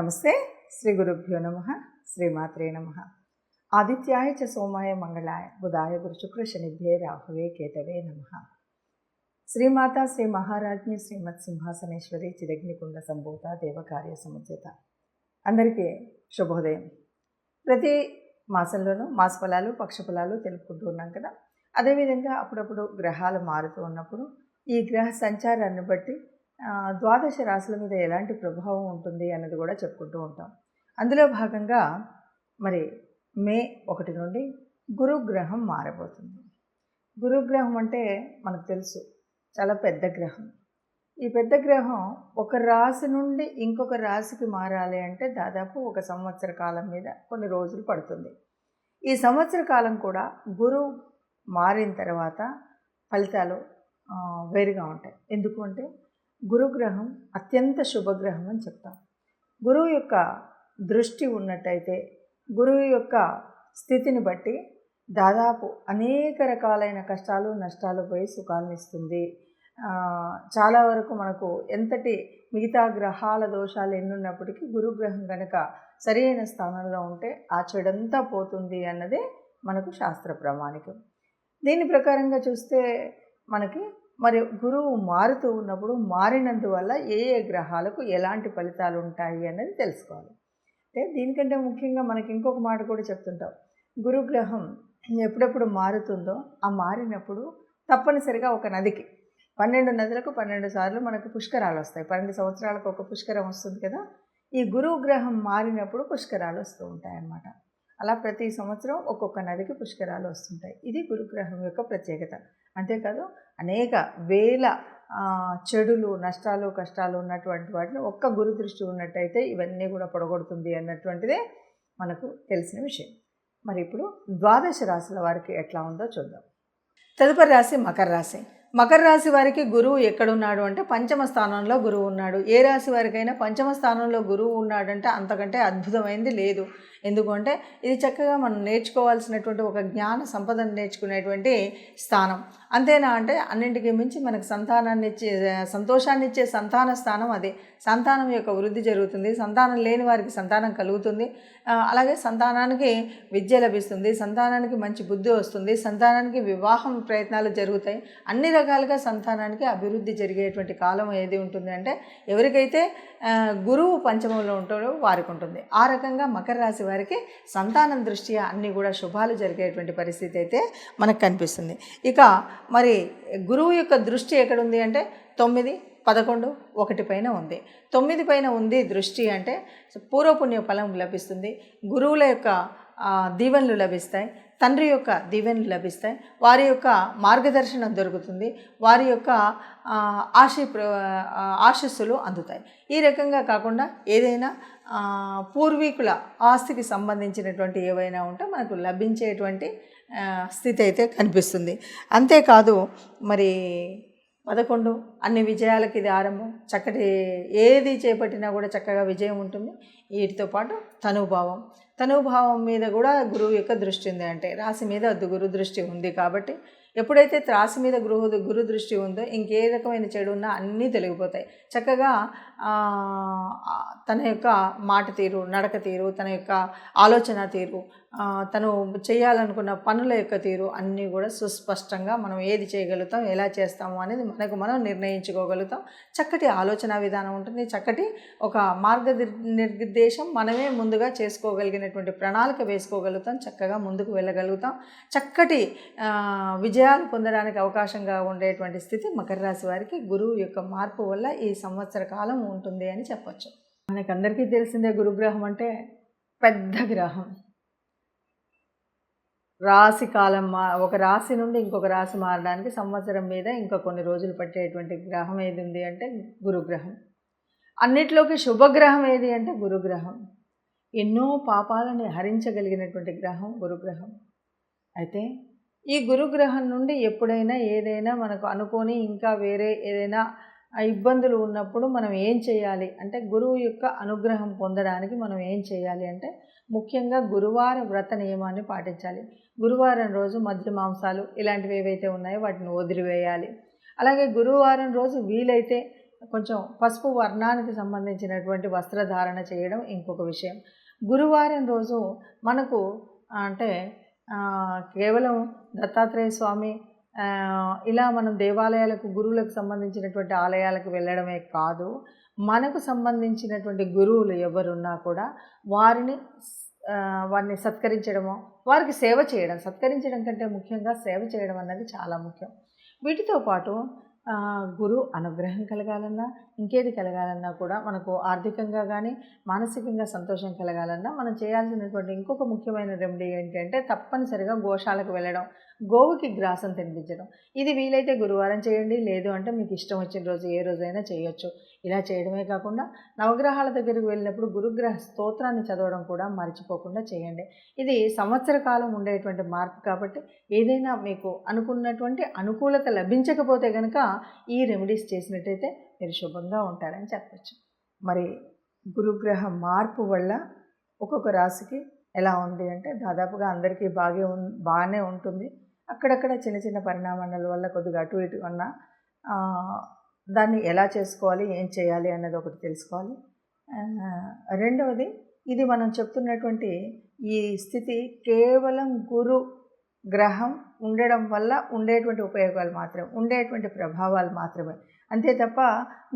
నమస్తే. శ్రీ గురుభ్యో నమః. శ్రీమాత్రే నమః. ఆదిత్యాయ చ సోమాయ మంగళాయ బుధాయ గురు శుక్ర శనిభ్యే రాహవే కేతవే నమః. శ్రీమాత శ్రీ మహారాజ్ఞి శ్రీమత్ సింహాసనేశ్వరి చిదగ్నికుండ సంభూత దేవకార్య సముద్యత. అందరికీ శుభోదయం. ప్రతి మాసంలోనూ మాస ఫలాలు పక్ష ఫలాలు తెలుపుకుంటూ ఉన్నాం కదా. అదేవిధంగా అప్పుడప్పుడు గ్రహాలు మారుతూ ఉన్నప్పుడు ఈ గ్రహ సంచారాన్ని బట్టి ద్వాదశ రాశుల మీద ఎలాంటి ప్రభావం ఉంటుంది అన్నది కూడా చెప్పుకుంటూ ఉంటాం. అందులో భాగంగా మరి మే 1 నుండి గురుగ్రహం మారబోతుంది. గురుగ్రహం అంటే మనకు తెలుసు, చాలా పెద్ద గ్రహం. ఈ పెద్ద గ్రహం ఒక రాశి నుండి ఇంకొక రాశికి మారాలి అంటే దాదాపు 1 సంవత్సర కాలం మీద కొన్ని రోజులు పడుతుంది. ఈ సంవత్సర కాలం కూడా గురువు మారిన తర్వాత ఫలితాలు వేరుగా ఉంటాయి. ఎందుకు అంటే గురుగ్రహం అత్యంత శుభగ్రహం అని చెప్తాం. గురువు యొక్క దృష్టి ఉన్నట్టయితే గురువు యొక్క స్థితిని బట్టి దాదాపు అనేక రకాలైన కష్టాలు నష్టాలు పోయి సుఖాలను ఇస్తుంది. చాలా వరకు మనకు ఎంతటి మిగతా గ్రహాల దోషాలు ఎన్నున్నప్పటికీ గురుగ్రహం కనుక సరైన స్థానంలో ఉంటే ఆ చెడంతా పోతుంది అన్నదే మనకు శాస్త్ర ప్రామాణికం. దీని ప్రకారంగా చూస్తే మనకి మరి గురువు మారుతూ ఉన్నప్పుడు మారినందువల్ల ఏ ఏ గ్రహాలకు ఎలాంటి ఫలితాలు ఉంటాయి అన్నది తెలుసుకోవాలి. అంటే దీనికంటే ముఖ్యంగా మనకి ఇంకొక మాట కూడా చెప్తుంటాం. గురుగ్రహం ఎప్పుడెప్పుడు మారుతుందో ఆ మారినప్పుడు తప్పనిసరిగా ఒక నదికి 12 నదులకు 12 సార్లు మనకు పుష్కరాలు వస్తాయి. 12 సంవత్సరాలకు ఒక పుష్కరం వస్తుంది కదా. ఈ గురువు గ్రహం మారినప్పుడు పుష్కరాలు వస్తూ ఉంటాయి అన్నమాట. అలా ప్రతి సంవత్సరం ఒక్కొక్క నదికి పుష్కరాలు వస్తుంటాయి. ఇది గురుగ్రహం యొక్క ప్రత్యేకత. అంతేకాదు అనేక వేల చెడులు నష్టాలు కష్టాలు ఉన్నటువంటి వాటిని ఒక్క గురు దృష్టి ఉన్నట్టయితే ఇవన్నీ కూడా పొడగొడుతుంది అన్నటువంటిదే మనకు తెలిసిన విషయం. మరి ఇప్పుడు ద్వాదశ రాశుల వారికి ఎట్లా ఉందో చూద్దాం. తదుపరి రాశి మకర రాశి. మకర రాశి వారికి గురువు ఎక్కడున్నాడు అంటే పంచమ స్థానంలో గురువు ఉన్నాడు. ఏ రాశి వారికైనా పంచమ స్థానంలో గురువు ఉన్నాడంటే అంతకంటే అద్భుతమైంది లేదు. ఎందుకంటే ఇది చక్కగా మనం నేర్చుకోవాల్సినటువంటి ఒక జ్ఞాన సంపదను నేర్చుకునేటువంటి స్థానం. అంతేనా అంటే అన్నింటికీ మించి మనకు సంతానాన్ని ఇచ్చే సంతోషాన్ని ఇచ్చే సంతాన స్థానం అదే. సంతానం యొక్క వృద్ధి జరుగుతుంది. సంతానం లేని వారికి సంతానం కలుగుతుంది. అలాగే సంతానానికి విద్య లభిస్తుంది. సంతానానికి మంచి బుద్ధి వస్తుంది. సంతానానికి వివాహం ప్రయత్నాలు జరుగుతాయి. అన్ని రకాలుగా సంతానానికి అభివృద్ధి జరిగేటువంటి కాలం ఏది ఉంటుంది అంటే ఎవరికైతే గురువు పంచమంలో ఉంటాడో వారికి ఉంటుంది. ఆ రకంగా మకర రాశి వారికి సంతానం దృష్ట్యా అన్నీ కూడా శుభాలు జరిగేటువంటి పరిస్థితి అయితే మనకు కనిపిస్తుంది. ఇక మరి గురువు యొక్క దృష్టి ఎక్కడుంది అంటే 9, 11, 1 పైన ఉంది. 9 పైన ఉంది దృష్టి అంటే పూర్వపుణ్య ఫలం లభిస్తుంది. గురువుల యొక్క దీవెనలు లభిస్తాయి. తండ్రి యొక్క దీవెనలు లభిస్తాయి. వారి యొక్క మార్గదర్శనం దొరుకుతుంది. వారి యొక్క ఆశీస్సులు అందుతాయి. ఈ రకంగా కాకుండా ఏదైనా పూర్వీకుల ఆస్తికి సంబంధించినటువంటి ఏవైనా ఉంటే మనకు లభించేటువంటి స్థితి అయితే కనిపిస్తుంది. అంతేకాదు మరి 11 అన్ని విజయాలకి ఇది ఆరంభం. చక్కటి ఏది చేపట్టినా కూడా చక్కగా విజయం ఉంటుంది. వీటితో పాటు తనుభావం మీద కూడా గురువు యొక్క దృష్టి ఉంది. అంటే రాశి మీద గురు దృష్టి ఉంది కాబట్టి ఎప్పుడైతే రాశి మీద గురు దృష్టి ఉందో ఇంకే రకమైన చెడు ఉన్నా అన్నీ తొలగిపోతాయి. చక్కగా తన యొక్క మాట తీరు, నడక తీరు, తన యొక్క ఆలోచన తీరు, తను చేయాలనుకున్న పనుల యొక్క తీరు అన్నీ కూడా సుస్పష్టంగా మనం ఏది చేయగలుగుతాం, ఎలా చేస్తాము అనేది మనకు మనం నిర్ణయించుకోగలుగుతాం. చక్కటి ఆలోచన విధానం ఉంటుంది. చక్కటి ఒక నిర్దేశం మనమే ముందుగా చేసుకోగలిగినటువంటి ప్రణాళిక వేసుకోగలుగుతాం. చక్కగా ముందుకు వెళ్ళగలుగుతాం. చక్కటి విజయాలు పొందడానికి అవకాశంగా ఉండేటువంటి స్థితి మకర రాశి వారికి గురువు యొక్క మార్పు వల్ల ఈ సంవత్సర కాలం ఉంటుంది అని చెప్పచ్చు. మనకందరికీ తెలిసిందే గురుగ్రహం అంటే పెద్ద గ్రహం. రాశి కాలం ఒక రాశి నుండి ఇంకొక రాశి మారడానికి సంవత్సరం మీద ఇంకా కొన్ని రోజులు పట్టేటువంటి గ్రహం ఏది ఉంది అంటే గురుగ్రహం. అన్నిట్లోకి శుభగ్రహం ఏది అంటే గురుగ్రహం. ఎన్నో పాపాలని హరించగలిగినటువంటి గ్రహం గురుగ్రహం. అయితే ఈ గురుగ్రహం నుండి ఎప్పుడైనా ఏదైనా మనకు అనుకోని ఇంకా వేరే ఏదైనా ఇబ్బందులు ఉన్నప్పుడు మనం ఏం చేయాలి అంటే గురువు యొక్క అనుగ్రహం పొందడానికి మనం ఏం చేయాలి అంటే ముఖ్యంగా గురువార వ్రత నియమాన్ని పాటించాలి. గురువారం రోజు మద్య మాంసాలు ఇలాంటివి ఏవైతే ఉన్నాయో వాటిని వదిలివేయాలి. అలాగే గురువారం రోజు వీలైతే కొంచెం పసుపు వర్ణానికి సంబంధించినటువంటి వస్త్రధారణ చేయడం ఇంకొక విషయం. గురువారం రోజు మనకు అంటే కేవలం దత్తాత్రేయ స్వామి ఇలా మనం దేవాలయాలకు గురువులకు సంబంధించినటువంటి ఆలయాలకు వెళ్ళడమే కాదు, మనకు సంబంధించినటువంటి గురువులు ఎవరున్నా కూడా వారిని సత్కరించడము, వారికి సేవ చేయడం, సత్కరించడం కంటే ముఖ్యంగా సేవ చేయడం అన్నది చాలా ముఖ్యం. వీటితో పాటు గురు అనుగ్రహం కలగాలన్నా, ఇంకేది కలగాలన్నా కూడా మనకు ఆర్థికంగా కానీ మానసికంగా సంతోషం కలగాలన్నా మనం చేయాల్సినటువంటి ఇంకొక ముఖ్యమైన రెమెడీ ఏంటంటే తప్పనిసరిగా గోశాలకు వెళ్ళడం, గోవుకి గ్రాసం తినిపించడం. ఇది వీలైతే గురువారం చేయండి, లేదు అంటే మీకు ఇష్టం వచ్చిన రోజు ఏ రోజైనా చేయొచ్చు. ఇలా చేయడమే కాకుండా నవగ్రహాల దగ్గరికి వెళ్ళినప్పుడు గురుగ్రహ స్తోత్రాన్ని చదవడం కూడా మర్చిపోకుండా చేయండి. ఇది సంవత్సర కాలం ఉండేటువంటి మార్పు కాబట్టి ఏదైనా మీకు అనుకున్నటువంటి అనుకూలత లభించకపోతే కనుక ఈ రెమెడీస్ చేసినట్టయితే మీరు శుభంగా ఉంటారని చెప్పచ్చు. మరి గురుగ్రహ మార్పు వల్ల ఒక్కొక్క రాశికి ఎలా ఉంది అంటే దాదాపుగా అందరికీ బాగానే ఉంటుంది. అక్కడక్కడ చిన్న చిన్న పరిణామాల వల్ల కొద్దిగా అటు ఇటు ఉన్న దాన్ని ఎలా చేసుకోవాలి, ఏం చేయాలి అన్నది ఒకటి తెలుసుకోవాలి. రెండవది, ఇది మనం చెప్తున్నటువంటి ఈ స్థితి కేవలం గురు గ్రహం ఉండడం వల్ల ఉండేటువంటి ఉపయోగాలు మాత్రమే, ఉండేటువంటి ప్రభావాలు మాత్రమే, అంతే తప్ప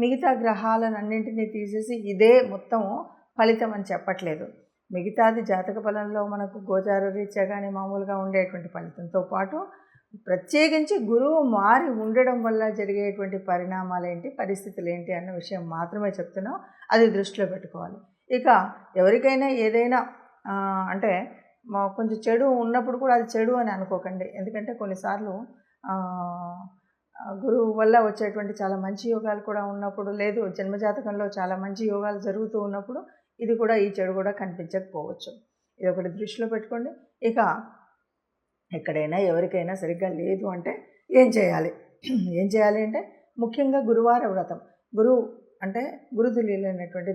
మిగతా గ్రహాలన్నింటినీ తీసేసి ఇదే మొత్తం ఫలితం అని చెప్పట్లేదు. మిగతాది జాతక ఫలంలో మనకు గోచార రీత్యా కానీ మామూలుగా ఉండేటువంటి ఫలితంతో పాటు ప్రత్యేకించి గురువు మారి ఉండడం వల్ల జరిగేటువంటి పరిణామాలు ఏంటి, పరిస్థితులు ఏంటి అన్న విషయం మాత్రమే చెప్తున్నాం. అది దృష్టిలో పెట్టుకోవాలి. ఇక ఎవరికైనా ఏదైనా అంటే కొంచెం చెడు ఉన్నప్పుడు కూడా అది చెడు అని అనుకోకండి. ఎందుకంటే కొన్నిసార్లు గురువు వల్ల వచ్చేటువంటి చాలా మంచి యోగాలు కూడా ఉన్నప్పుడు, లేదు జన్మజాతకంలో చాలా మంచి యోగాలు జరుగుతూ ఉన్నప్పుడు ఇది కూడా, ఈ చెడు కూడా కనిపించకపోవచ్చు. ఇది ఒకటి దృష్టిలో పెట్టుకోండి. ఇక ఎక్కడైనా ఎవరికైనా సరిగ్గా లేదు అంటే ఏం చేయాలి అంటే ముఖ్యంగా గురువార వ్రతం. గురువు అంటే గురుతుల్యులైనటువంటి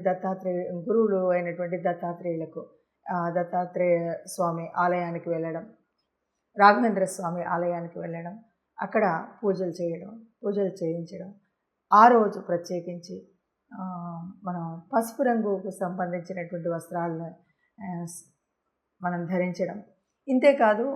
గురువులు అయినటువంటి దత్తాత్రేయులకు దత్తాత్రేయ స్వామి ఆలయానికి వెళ్ళడం, రాఘవేంద్ర స్వామి ఆలయానికి వెళ్ళడం, అక్కడ పూజలు చేయించడం, ఆ రోజు ప్రత్యేకించి మనం పసుపు రంగుకు సంబంధించినటువంటి వస్త్రాలను మనం ధరించడం. ఇంతేకాదు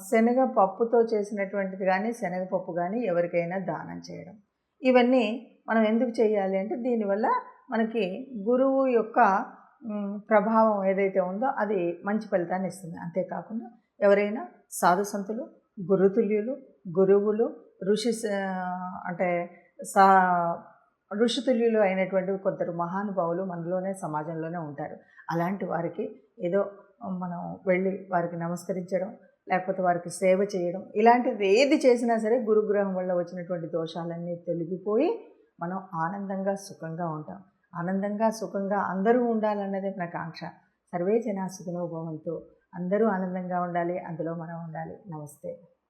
శనగపప్పుతో చేసినటువంటిది కానీ శనగపప్పు కానీ ఎవరికైనా దానం చేయడం. ఇవన్నీ మనం ఎందుకు చేయాలి అంటే దీనివల్ల మనకి గురువు యొక్క ప్రభావం ఏదైతే ఉందో అది మంచి ఫలితాన్ని ఇస్తుంది. అంతేకాకుండా ఎవరైనా సాధు సంతులు, గురుతుల్యులు, గురువులు, ఋషితుల్యులు అయినటువంటి కొందరు మహానుభావులు మనలోనే సమాజంలోనే ఉంటారు. అలాంటి వారికి ఏదో మనం వెళ్ళి వారికి నమస్కరించడం, లేకపోతే వారికి సేవ చేయడం, ఇలాంటిది ఏది చేసినా సరే గురుగ్రహం వల్ల వచ్చినటువంటి దోషాలన్నీ తొలగిపోయి మనం ఆనందంగా సుఖంగా ఉంటాం. ఆనందంగా సుఖంగా అందరూ ఉండాలన్నదే మన కాంక్ష. సర్వే జనా సుఖినో భవంతు. అందరూ ఆనందంగా ఉండాలి, అందులో మనం ఉండాలి. నమస్తే.